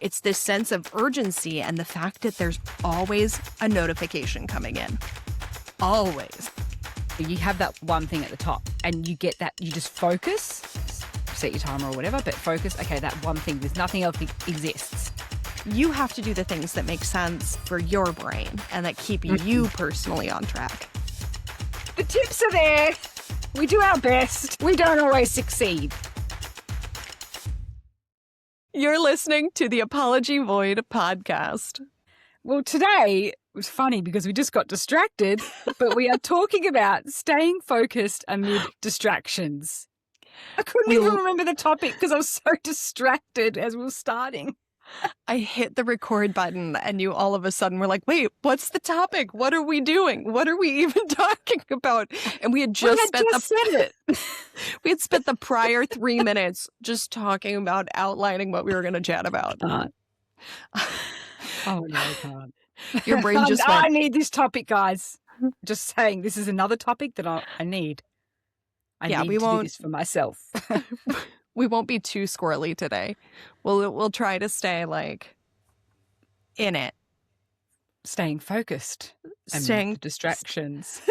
It's this sense of urgency and the fact that there's always a notification coming in. Always. You have that one thing at the top and you get that, you just focus, set your timer or whatever, but focus, okay, that one thing, there's nothing else that exists. You have to do the things that make sense for your brain and that keep you personally on track. The tips are there. We do our best. We don't always succeed. You're listening to the Apology Void podcast. Well, today it was funny because we just got distracted, but we are talking about staying focused amid distractions. I couldn't even remember the topic because I was so distracted as we were starting. I hit the record button and you all of a sudden were like, wait, what's the topic? What are we doing? What are we even talking about? And we had said it. We had spent the prior 3 minutes just talking about outlining what we were going to chat about. Oh, no, I can't. Your brain just went, I need this topic, guys. Just saying, this is another topic that I need. I need to do this for myself. We won't be too squirrely today. We'll try to stay like in it. Staying focused. Staying distractions.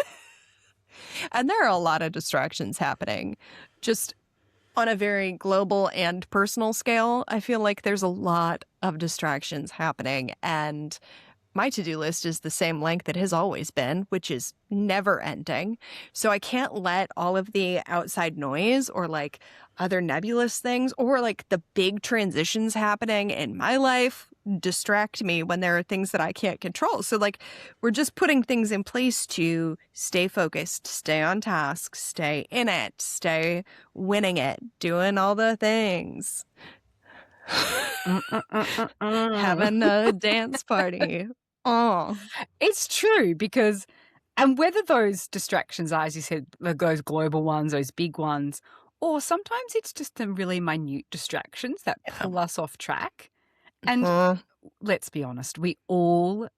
And there are a lot of distractions happening. Just on a very global and personal scale, I feel like there's a lot of distractions happening. And my to-do list is the same length it has always been, which is never ending. So I can't let all of the outside noise or like other nebulous things or like the big transitions happening in my life distract me when there are things that I can't control. So like we're just putting things in place to stay focused, stay on task, stay in it, stay winning it, doing all the things. Having a dance party. Oh, it's true because, and whether those distractions are, as you said, those global ones, those big ones, or sometimes it's just the really minute distractions that pull us off track. And let's be honest, we all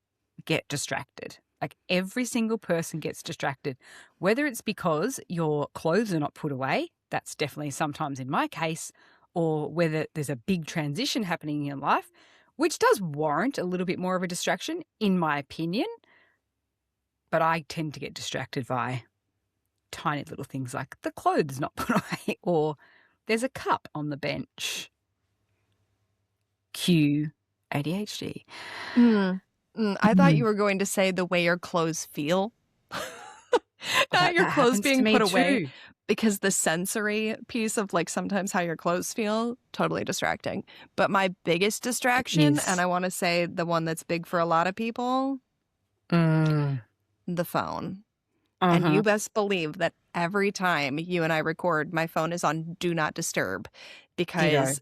get distracted. Like every single person gets distracted, whether it's because your clothes are not put away. That's definitely sometimes in my case, or whether there's a big transition happening in your life, which does warrant a little bit more of a distraction, in my opinion. But I tend to get distracted by tiny little things like the clothes not put away or there's a cup on the bench. Cue ADHD. I thought you were going to say the way your clothes feel. Not your clothes being put away. Because the sensory piece of like sometimes how your clothes feel, totally distracting. But my biggest distraction, and I want to say the one that's big for a lot of people, the phone. And you best believe that every time you and I record, my phone is on Do Not Disturb. Because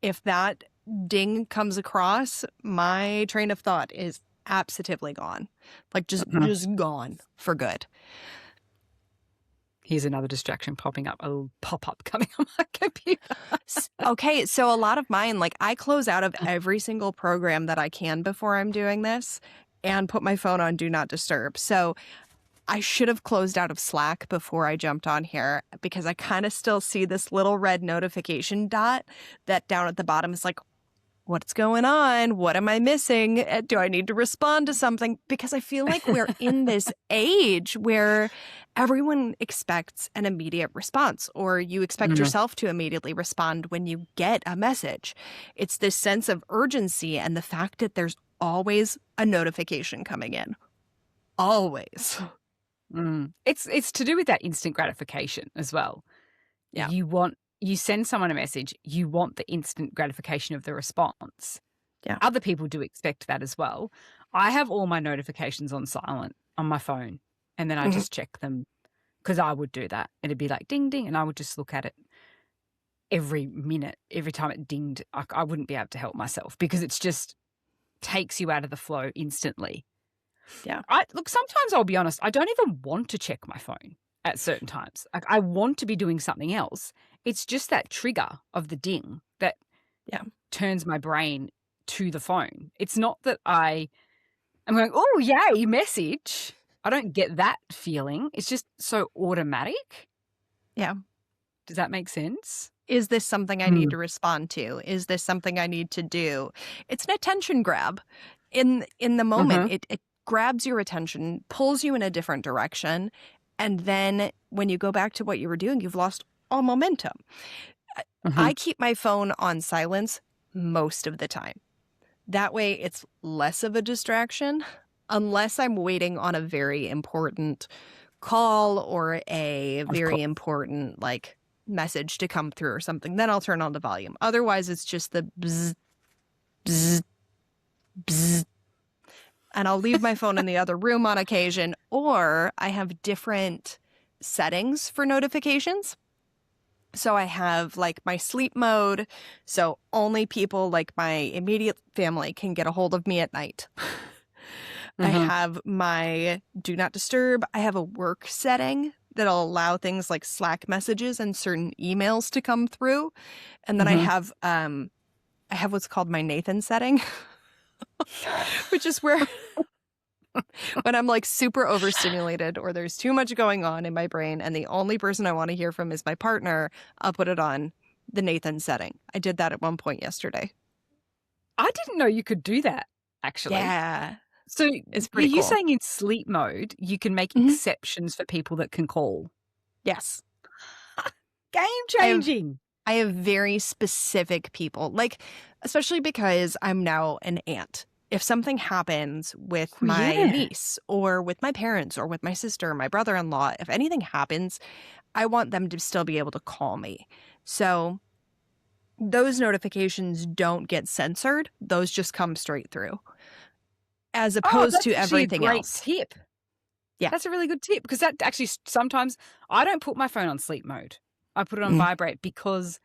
if that ding comes across, my train of thought is absolutely gone. Like just gone for good. Here's another distraction popping up, a little pop-up coming on my computer. Okay, so a lot of mine, like I close out of every single program that I can before I'm doing this and put my phone on Do Not Disturb. So I should have closed out of Slack before I jumped on here because I kind of still see this little red notification dot that down at the bottom is like, what's going on? What am I missing? Do I need to respond to something? Because I feel like we're in this age where everyone expects an immediate response, or you expect yourself to immediately respond when you get a message. It's this sense of urgency and the fact that there's always a notification coming in. Always. It's to do with that instant gratification as well. Yeah. You send someone a message, you want the instant gratification of the response. Yeah. Other people do expect that as well. I have all my notifications on silent on my phone, and then I just check them because I would do that. It'd be like ding, ding, and I would just look at it every minute. Every time it dinged, I wouldn't be able to help myself because it's just takes you out of the flow instantly. Yeah. Look, sometimes I'll be honest, I don't even want to check my phone at certain times. Like I want to be doing something else. It's just that trigger of the ding that turns my brain to the phone. It's not that I'm going, oh, yay, message. I don't get that feeling. It's just so automatic. Yeah. Does that make sense? Is this something I need to respond to? Is this something I need to do? It's an attention grab. In the moment, it grabs your attention, pulls you in a different direction, and then when you go back to what you were doing, you've lost all momentum. I keep my phone on silence most of the time. That way, it's less of a distraction, unless I'm waiting on a very important call or a very important message to come through or something. Then I'll turn on the volume. Otherwise, it's just the bzz, bzz, bzz. And I'll leave my phone in the other room on occasion, or I have different settings for notifications. So I have my sleep mode. So only people like my immediate family can get a hold of me at night. I have my do not disturb. I have a work setting that'll allow things like Slack messages and certain emails to come through. And then I have what's called my Nathan setting, which is where when I'm super overstimulated or there's too much going on in my brain and the only person I want to hear from is my partner, I'll put it on the Nathan setting. I did that at one point yesterday. I didn't know you could do that, actually. Yeah. So it's pretty are you cool. saying in sleep mode, you can make exceptions for people that can call? Yes. Game changing. I have very specific people, especially because I'm now an aunt. If something happens with my niece or with my parents or with my sister, my brother-in-law, if anything happens, I want them to still be able to call me. So those notifications don't get censored. Those just come straight through. As opposed to everything else. That's a great tip. Yeah. That's a really good tip because that actually sometimes I don't put my phone on sleep mode. I put it on vibrate because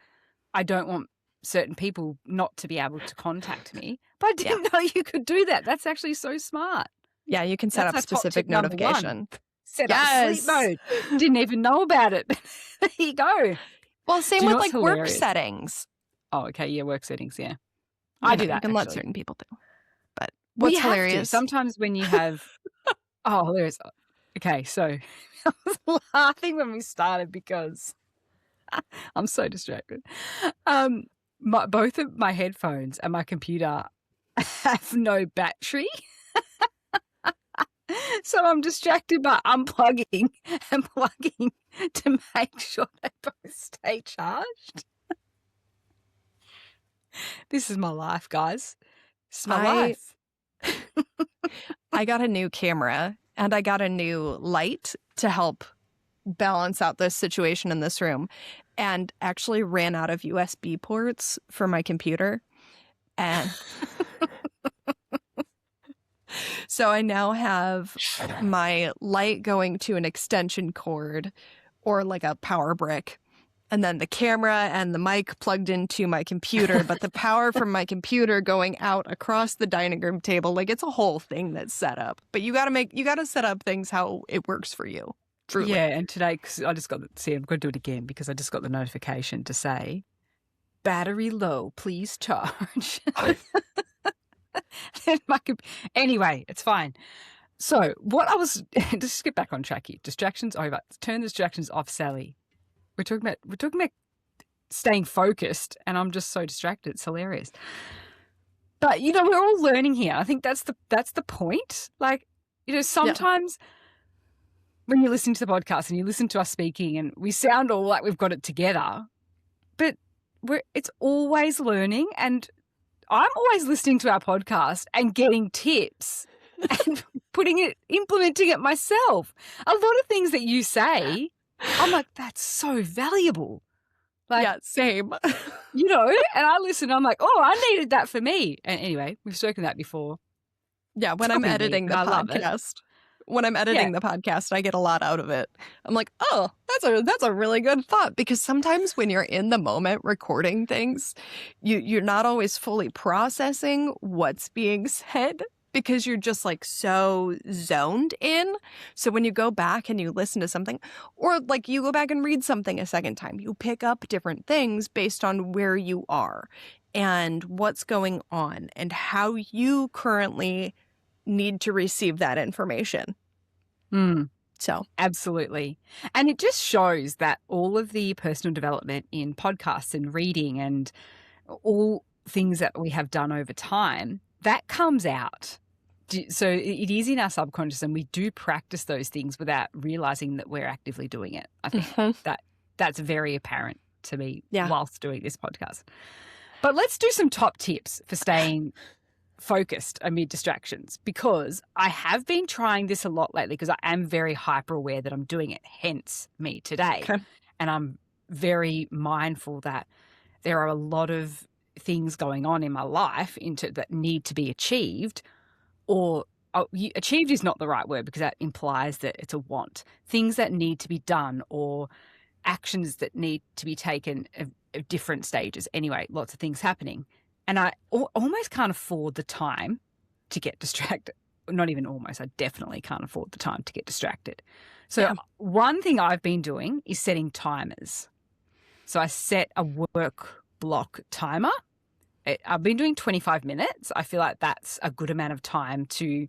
I don't want certain people not to be able to contact me. But I didn't know you could do that. That's actually so smart. Yeah, you can set up specific notification. Set up sleep mode. Didn't even know about it. There you go. Well, same with work settings. Oh, okay. Yeah, work settings. Yeah. I do that. You can let certain people do. But what's hilarious? Sometimes when you have hilarious. Okay, so I was laughing when we started because I'm so distracted. Both of my headphones and my computer have no battery. So I'm distracted by unplugging and plugging to make sure they both stay charged. This is my life, guys. This is my life. I got a new camera and I got a new light to help balance out this situation in this room, and actually ran out of USB ports for my computer. And so I now have my light going to an extension cord or a power brick, and then the camera and the mic plugged into my computer, but the power from my computer going out across the dining room table. It's a whole thing that's set up. But you got to set up things how it works for you. Truly. Yeah, and today, cause I'm going to do it again because I just got the notification to say, battery low, please charge. Anyway, it's fine. So what I was, just get back on track here. Distractions over. Turn the distractions off, Sally. We're talking about staying focused, and I'm just so distracted. It's hilarious. But we're all learning here. I think that's the point. Sometimes when you listen to the podcast and you listen to us speaking, and we sound all like we've got it together, but it's always learning. And I'm always listening to our podcast and getting tips and implementing it myself. A lot of things that you say, I'm like, that's so valuable. Same. And I listen, I'm like, oh, I needed that for me. And anyway, we've spoken that before. Yeah, when I'm editing the podcast. When I'm editing the podcast, I get a lot out of it. I'm like, oh, that's a really good thought. Because sometimes when you're in the moment recording things, you're not always fully processing what's being said because you're just so zoned in. So when you go back and you listen to something, or you go back and read something a second time, you pick up different things based on where you are and what's going on and how you currently need to receive that information. So, Absolutely. And it just shows that all of the personal development in podcasts and reading and all things that we have done over time, that comes out. So it is in our subconscious, and we do practice those things without realizing that we're actively doing it. I think that's very apparent to me whilst doing this podcast. But let's do some top tips for staying focused amid distractions, because I have been trying this a lot lately because I am very hyper aware that I'm doing it, hence me today. Okay. And I'm very mindful that there are a lot of things going on in my life that need to be achieved, or achieved is not the right word because that implies that it's a want. Things that need to be done, or actions that need to be taken at different stages. Anyway, lots of things happening. And I almost can't afford the time to get distracted. Not even almost, I definitely can't afford the time to get distracted. So one thing I've been doing is setting timers. So I set a work block timer. I've been doing 25 minutes. I feel like that's a good amount of time to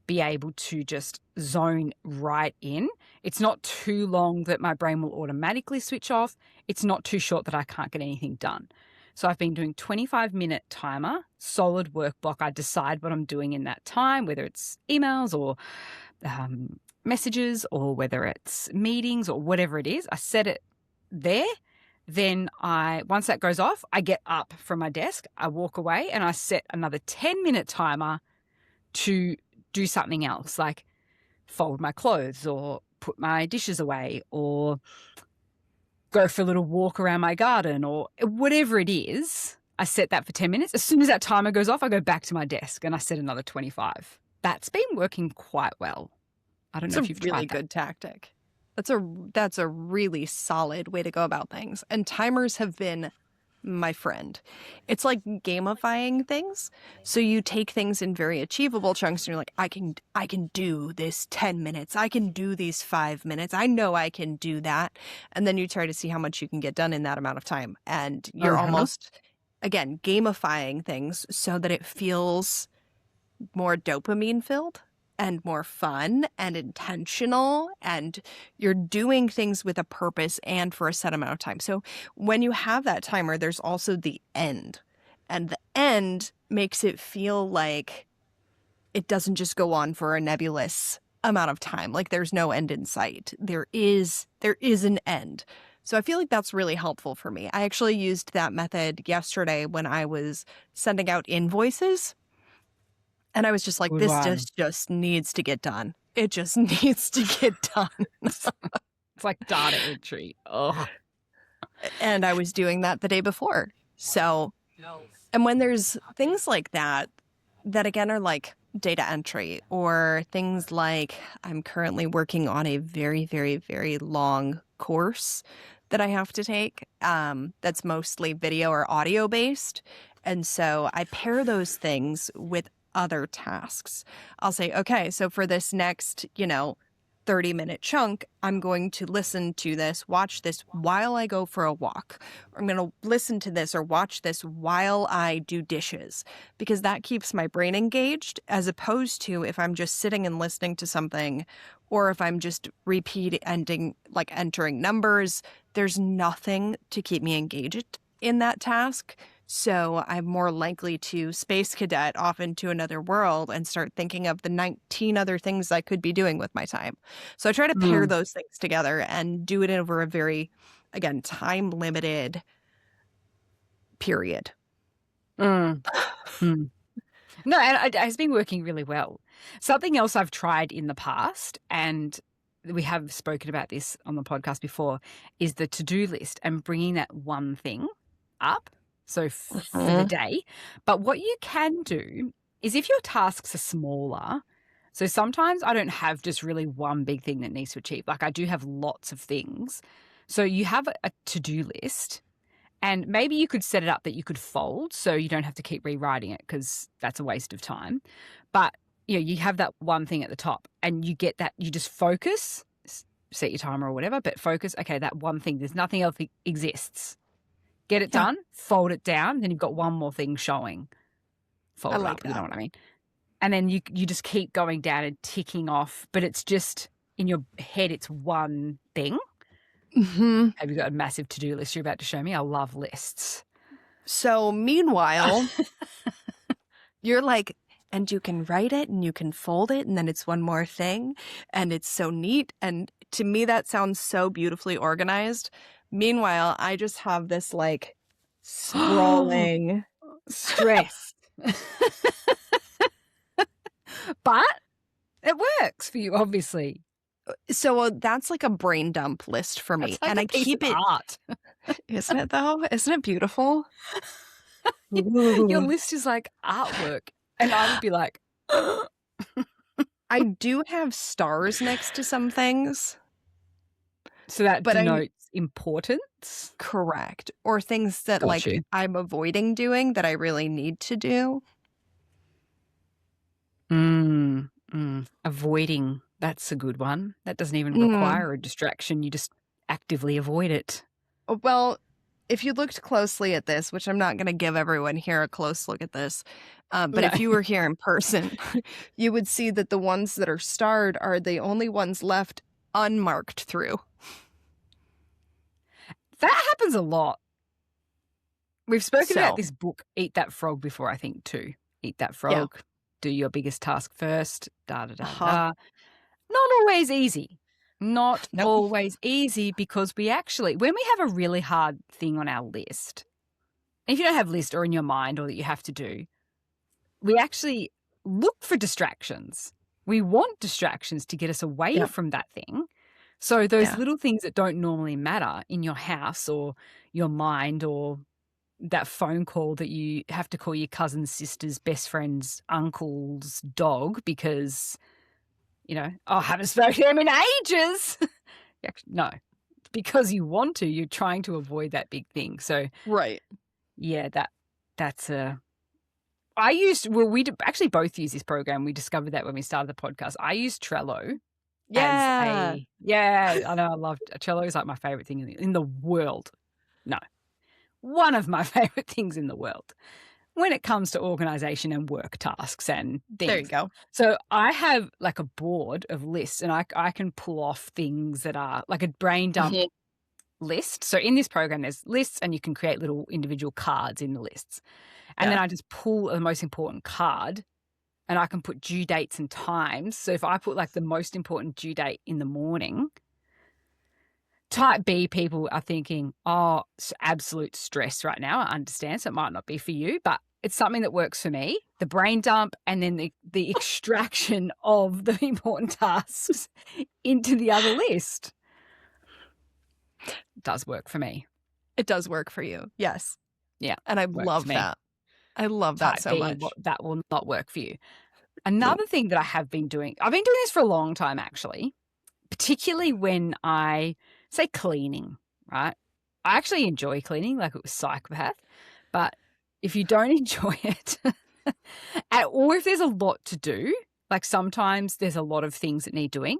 be able to just zone right in. It's not too long that my brain will automatically switch off. It's not too short that I can't get anything done. So I've been doing 25-minute timer, solid work block. I decide what I'm doing in that time, whether it's emails or messages, or whether it's meetings or whatever it is. I set it there. Then once that goes off, I get up from my desk, I walk away, and I set another 10-minute timer to do something else, like fold my clothes or put my dishes away or go for a little walk around my garden or whatever it is. I set that for 10 minutes. As soon as that timer goes off, I go back to my desk and I set another 25. That's been working quite well. I don't know if you've tried that. It's a really good tactic. That's a really solid way to go about things. And timers have been my friend. It's like gamifying things. So you take things in very achievable chunks and you're like, I can do this 10 minutes. I can do these 5 minutes. I know I can do that. And then you try to see how much you can get done in that amount of time. And you're almost, again, gamifying things so that it feels more dopamine filled and more fun and intentional, and you're doing things with a purpose and for a set amount of time. So when you have that timer, there's also the end, and the end makes it feel like it doesn't just go on for a nebulous amount of time. Like there's no end in sight. There is an end. So I feel like that's really helpful for me. I actually used that method yesterday when I was sending out invoices. And I was just like, this just needs to get done. It just needs to get done. It's like data entry. Oh. And I was doing that the day before. So, and when there's things like that again are like data entry, or things like I'm currently working on a very, very, very long course that I have to take that's mostly video or audio based. And so I pair those things with other tasks. I'll say, okay, so for this next, 30-minute chunk, I'm going to listen to this, watch this while I go for a walk. Or I'm going to listen to this or watch this while I do dishes, because that keeps my brain engaged, as opposed to if I'm just sitting and listening to something, or if I'm just entering numbers, there's nothing to keep me engaged in that task. So I'm more likely to space cadet off into another world and start thinking of the 19 other things I could be doing with my time. So I try to pair those things together and do it over a very, again, time-limited period. No, and it has been working really well. Something else I've tried in the past, and we have spoken about this on the podcast before, is the to-do list and bringing that one thing up. So for the day. But what you can do is, if your tasks are smaller, so sometimes I don't have just really one big thing that needs to achieve. Like I do have lots of things. So you have a to-do list, and maybe you could set it up that you could fold so you don't have to keep rewriting it, because that's a waste of time. But you have that one thing at the top, and you get that, you just focus, set your timer or whatever, but focus, okay, that one thing, there's nothing else that exists. Get it done, fold it down, then you've got one more thing showing. Fold it up, you know what I mean? And then you just keep going down and ticking off, but it's just in your head it's one thing. Mm-hmm. Have you got a massive to-do list you're about to show me? I love lists. So meanwhile, you're like, and you can write it and you can fold it and then it's one more thing and it's so neat. And to me, that sounds so beautifully organized. Meanwhile, I just have this like sprawling. Stress. But it works for you, obviously. So that's like a brain dump list for me. It's like And a I piece keep of it. art. Isn't it though? Isn't it beautiful? Your list is like artwork. And I would be like, I do have stars next to some things. so that But denotes importance. Correct. Or things that Got like you. I'm avoiding doing that I really need to do. Avoiding. That's a good one. That doesn't even Mm. require a distraction. You just actively avoid it. Well, if you looked closely at this, which I'm not going to give everyone here a close look at this, but No. if you were here in person, you would see that the ones that are starred are the only ones left unmarked through. That happens a lot. We've spoken about So- this book, Eat That Frog, before, I think, too. Eat that frog. Do your biggest task first. Uh-huh. Not always easy. Not Nope. always easy, because we actually, when we have a really hard thing on our list, if you don't have a list or in your mind or that you have to do, we actually look for distractions. We want distractions to get us away Yep. from that thing. So those Yeah. little things that don't normally matter in your house or your mind, or that phone call that you have to call your cousin's sister's best friend's uncle's dog because, I haven't spoken to him in ages. No, it's because you want to. You're trying to avoid that big thing. So, Right. yeah, that's a... we actually both use this program. We discovered that when we started the podcast. I use Trello. Yeah. I know, I love Trello. Is like my favorite thing in the world. No, one of my favorite things in the world when it comes to organization and work tasks and things. There you go. So I have like a board of lists, and I can pull off things that are like a brain dump list. So in this program, there's lists, and you can create little individual cards in the lists. And then I just pull the most important card, and I can put due dates and times. So if I put like the most important due date in the morning, type B people are thinking, oh, it's absolute stress right now. I understand. So it might not be for you, but it's something that works for me. The brain dump and then the extraction of the important tasks into the other list does work for me. It does work for you. Yes. Yeah. And I works love for me. that. I love that Type so B, much. that will not work for you. Another thing that I have been doing, I've been doing this for a long time actually, particularly when I say cleaning, right? I actually enjoy cleaning, like it was psychopath, but if you don't enjoy it, or if there's a lot to do, like sometimes there's a lot of things that need doing,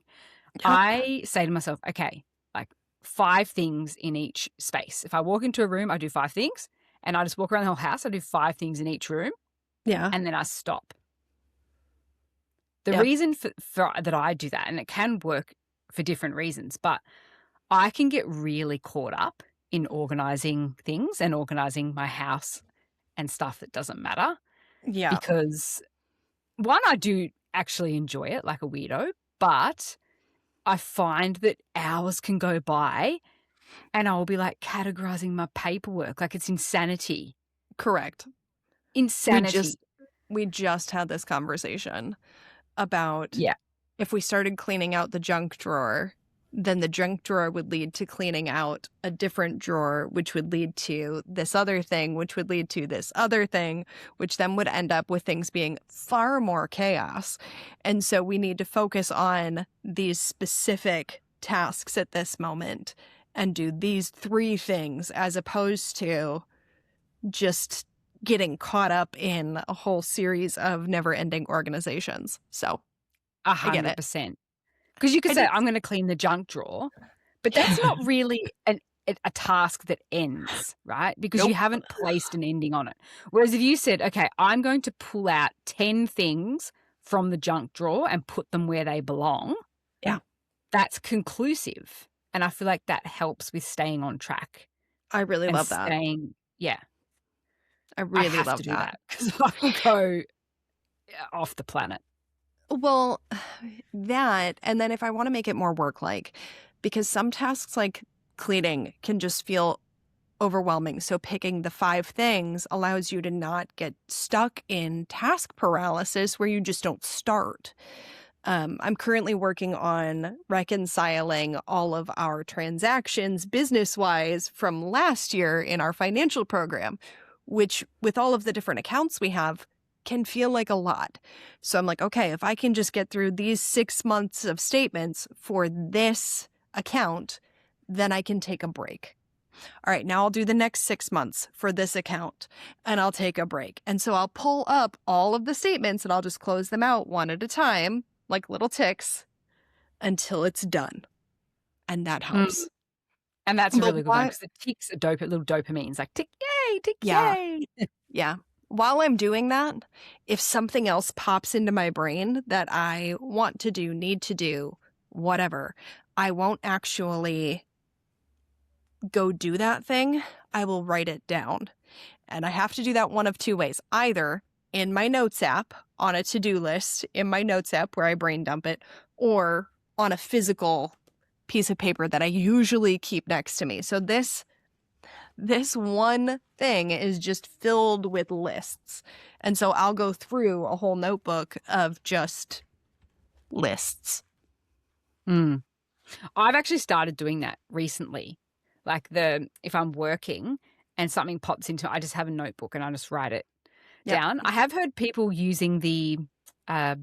I say to myself, okay, like 5 things in each space. If I walk into a room, I do 5 things, and I just walk around the whole house, I do 5 things in each room, and then I stop. The reason for that I do that, and it can work for different reasons, but I can get really caught up in organizing things and organizing my house and stuff that doesn't matter. Yeah. Because one, I do actually enjoy it like a weirdo, but I find that hours can go by and I'll be like categorizing my paperwork like it's insanity. Correct. Insanity. We just had this conversation about if we started cleaning out the junk drawer, then the junk drawer would lead to cleaning out a different drawer, which would lead to this other thing, which would lead to this other thing, which then would end up with things being far more chaos. And so we need to focus on these specific tasks at this moment and do these 3 things as opposed to just getting caught up in a whole series of never-ending organizations. So 100%. Because you could say, I'm going to clean the junk drawer, but that's not really a task that ends, right? Because you haven't placed an ending on it. Whereas if you said, okay, I'm going to pull out 10 things from the junk drawer and put them where they belong, that's conclusive. And I feel like that helps with staying on track I really and love that. staying, yeah, I I really have to love do that. that because I will go off the planet. Well, that, and then if I want to make it more work-like, because some tasks like cleaning can just feel overwhelming. So picking the 5 things allows you to not get stuck in task paralysis where you just don't start. I'm currently working on reconciling all of our transactions business-wise from last year in our financial program, which with all of the different accounts we have can feel like a lot. So I'm like, okay, if I can just get through these 6 months of statements for this account, then I can take a break. All right, now I'll do the next 6 months for this account and I'll take a break. And so I'll pull up all of the statements and I'll just close them out one at a time, like little ticks, until it's done. And that Mm. helps. And that's a But really good one why? because the ticks are little dopamines, like tick, Yeah, yay. yeah. While I'm doing that, if something else pops into my brain that I want to do, need to do, whatever, I won't actually go do that thing. I will write it down. And I have to do that one of 2 ways. Either in my notes app on a to-do list in my notes app where I brain dump it, or on a physical piece of paper that I usually keep next to me. So this one thing is just filled with lists. And so I'll go through a whole notebook of just lists. Mm. I've actually started doing that recently. Like if I'm working and something pops into, I just have a notebook and I just write it Yep. down. I have heard people using the like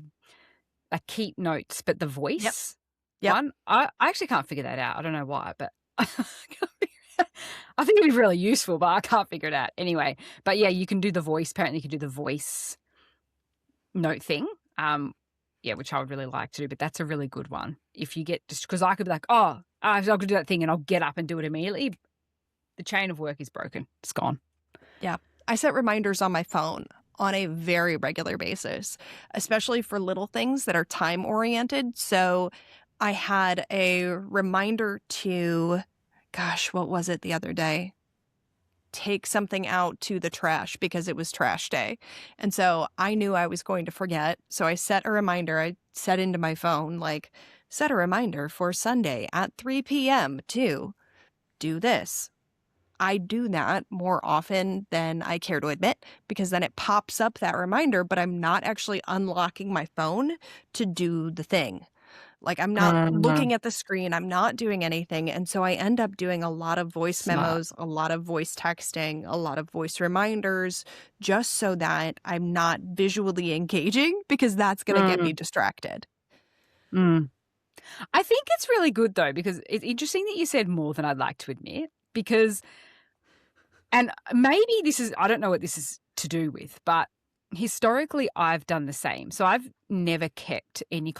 keep notes, but the voice Yep. one. I actually can't figure that out. I don't know why, but I think it'd be really useful, but I can't figure it out anyway. But yeah, you can do the voice. Apparently, you can do the voice note thing. Yeah, which I would really like to do, but that's a really good one. If you get just because I could be like, oh, I've got to do that thing, and I'll get up and do it immediately. The chain of work is broken. It's gone. Yeah. I set reminders on my phone on a very regular basis, especially for little things that are time oriented. So I had a reminder to, gosh, what was it the other day? Take something out to the trash because it was trash day. And so I knew I was going to forget. So I set a reminder. I set into my phone, like, set a reminder for Sunday at 3 p.m. to do this. I do that more often than I care to admit because then it pops up that reminder, but I'm not actually unlocking my phone to do the thing. Like I'm not looking at the screen, I'm not doing anything. And so I end up doing a lot of voice Smart. memos, a lot of voice texting, a lot of voice reminders, just so that I'm not visually engaging because that's going to get me distracted. I think it's really good though, because it's interesting that you said more than I'd like to admit, because, and maybe this is, I don't know what this is to do with, but historically I've done the same. So I've never kept any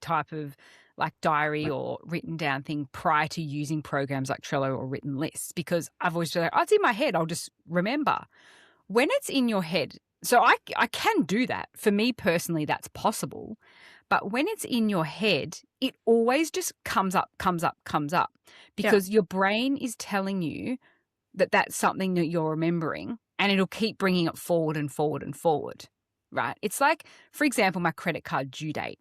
type of like diary or written down thing prior to using programs like Trello or written lists, because I've always been like, oh, it's in my head, I'll just remember. When it's in your head, so I can do that. For me personally, that's possible. But when it's in your head, it always just comes up, because your brain is telling you that that's something that you're remembering, and it'll keep bringing it forward and forward and forward, right? It's like, for example, my credit card due date.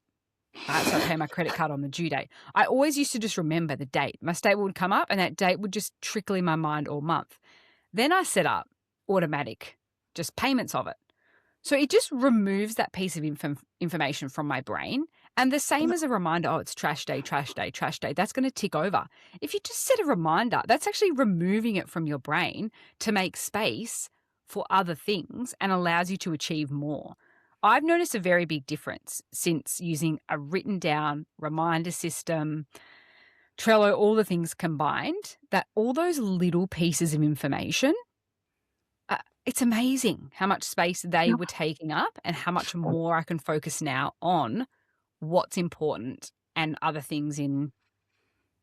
Right, so I pay my credit card on the due date. I always used to just remember the date. My statement would come up and that date would just trickle in my mind all month. Then I set up automatic, just payments of it. So it just removes that piece of information from my brain. And the same as a reminder, oh, it's trash day, trash day, trash day. That's going to tick over. If you just set a reminder, that's actually removing it from your brain to make space for other things and allows you to achieve more. I've noticed a very big difference since using a written down reminder system, Trello, all the things combined, that all those little pieces of information, it's amazing how much space they were taking up and how much more I can focus now on what's important and other things in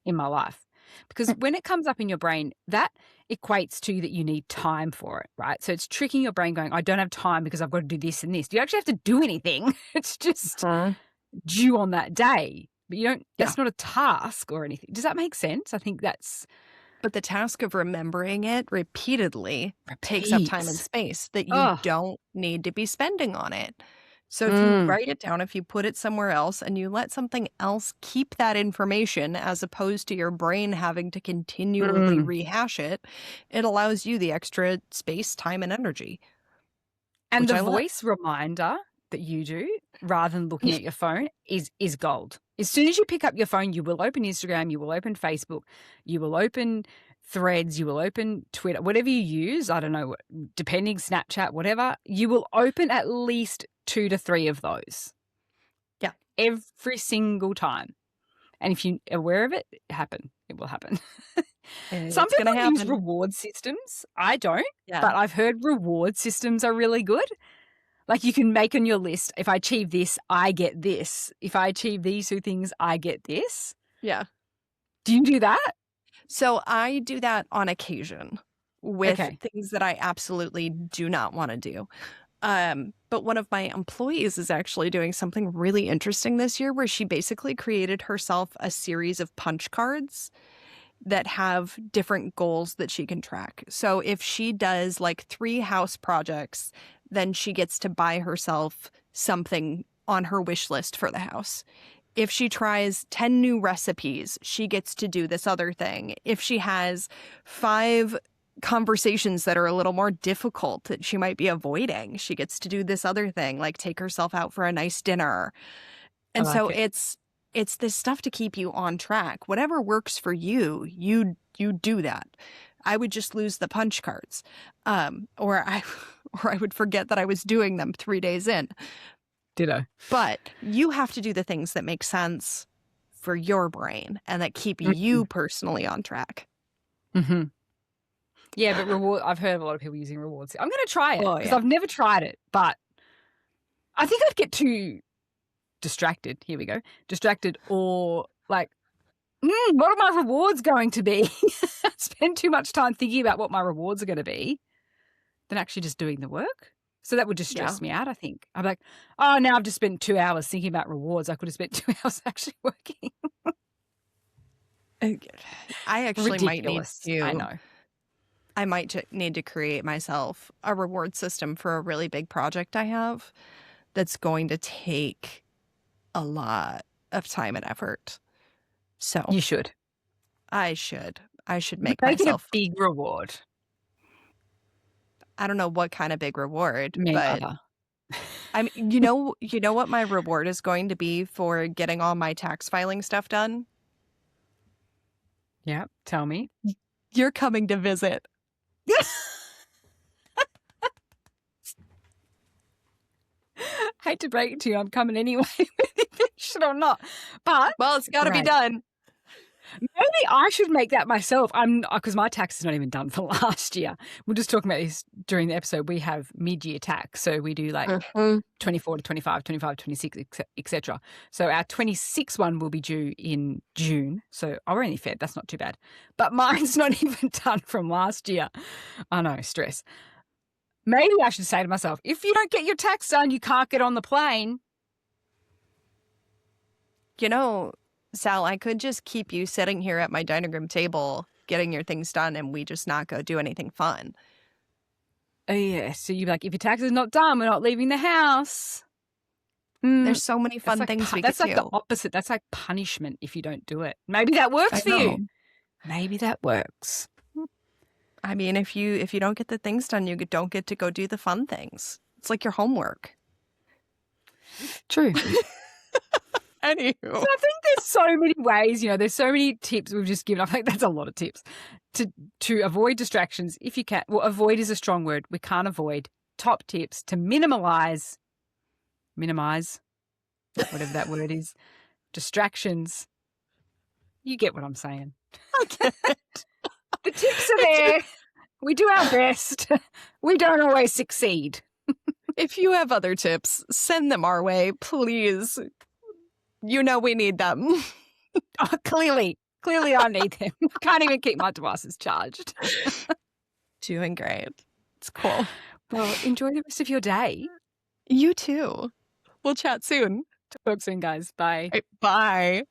my life. Because when it comes up in your brain, that equates to that you need time for it, right? So it's tricking your brain going, I don't have time because I've got to do this and this. You actually have to do anything. It's just due on that day. but you don't, that's not a task or anything. Does that make sense? I think that's. But the task of remembering it repeatedly takes up time and Repeats. space that you Oh, don't need to be spending on it. So if you write it down, if you put it somewhere else and you let something else keep that information as opposed to your brain having to continually rehash it, it allows you the extra space, time, and energy. and Which the I love. voice reminder that you do rather than looking at your phone is gold. As soon as you pick up your phone, you will open Instagram, you will open Facebook, you will open Threads, you will open Twitter, whatever you use. I don't know, depending, Snapchat, whatever, you will open at least 2 to 3 of those. Yeah. Every single time. And if you're aware of it, it will happen. Some It's going to people use happen. reward systems. I don't, Yeah. but I've heard reward systems are really good. Like you can make on your list, if I achieve this, I get this. If I achieve these 2 things, I get this. Yeah. Do you do that? So I do that on occasion with Okay. things that I absolutely do not want to do. But one of my employees is actually doing something really interesting this year where she basically created herself a series of punch cards that have different goals that she can track. So if she does like 3 house projects, then she gets to buy herself something on her wish list for the house. If she tries 10 new recipes, she gets to do this other thing. If she has 5 conversations that are a little more difficult that she might be avoiding, she gets to do this other thing, like take herself out for a nice dinner. And so it's this stuff to keep you on track. Whatever works for you, you do that. I would just lose the punch cards. Or I would forget that I was doing them 3 days in. Ditto. But you have to do the things that make sense for your brain and that keep you personally on track. Mm-hmm. Yeah, but I've heard of a lot of people using rewards. I'm going to try it because yeah. I've never tried it, but I think I'd get too distracted. Here we go. Distracted or like, what are my rewards going to be? Spend too much time thinking about what my rewards are going to be than actually just doing the work. So that would just stress me out, I think. I'm like, oh, now I've just spent 2 hours thinking about rewards. I could have spent 2 hours actually working. I actually Ridiculous. might need to. I know. I might need to create myself a reward system for a really big project I have that's going to take a lot of time and effort. So You should. I should make it myself a big reward. I don't know what kind of big reward, Me but neither. I mean, you know what my reward is going to be for getting all my tax filing stuff done? Yeah, tell me. You're coming to visit. Hate to break it to you, I'm coming anyway, whether you finish it or not. But Well, it's got to be done. Maybe I should make that myself. Because my tax is not even done for last year. We're just talking about this during the episode. We have mid-year tax, so we do like 24 to 25, 25 to 26, etc. So our 26 one will be due in June. So we're only Feb. That's not too bad. But mine's not even done from last year. I know, stress. Maybe I should say to myself, if you don't get your tax done, you can't get on the plane. You know, Sal, I could just keep you sitting here at my dining room table getting your things done and we just not go do anything fun. Oh, yeah. So you'd be like, if your tax is not done, we're not leaving the house. There's so many fun things we could do. That's like the opposite. That's like punishment if you don't do it. Maybe that works for you. Maybe that works. I mean, if you don't get the things done, you don't get to go do the fun things. It's like your homework. True. Anywho. So I think there's so many ways, there's so many tips we've just given. I think that's a lot of tips to avoid distractions if you can. Well, avoid is a strong word. We can't avoid. Top tips to minimize, whatever that word is, distractions. You get what I'm saying. Okay. The tips are there. We do our best. We don't always succeed. If you have other tips, send them our way, please. We need them. Oh, clearly I need them. I can't even keep my devices charged. Doing great. It's cool. Well, enjoy the rest of your day. You too. We'll chat soon. Talk soon, guys. Bye. Right, bye.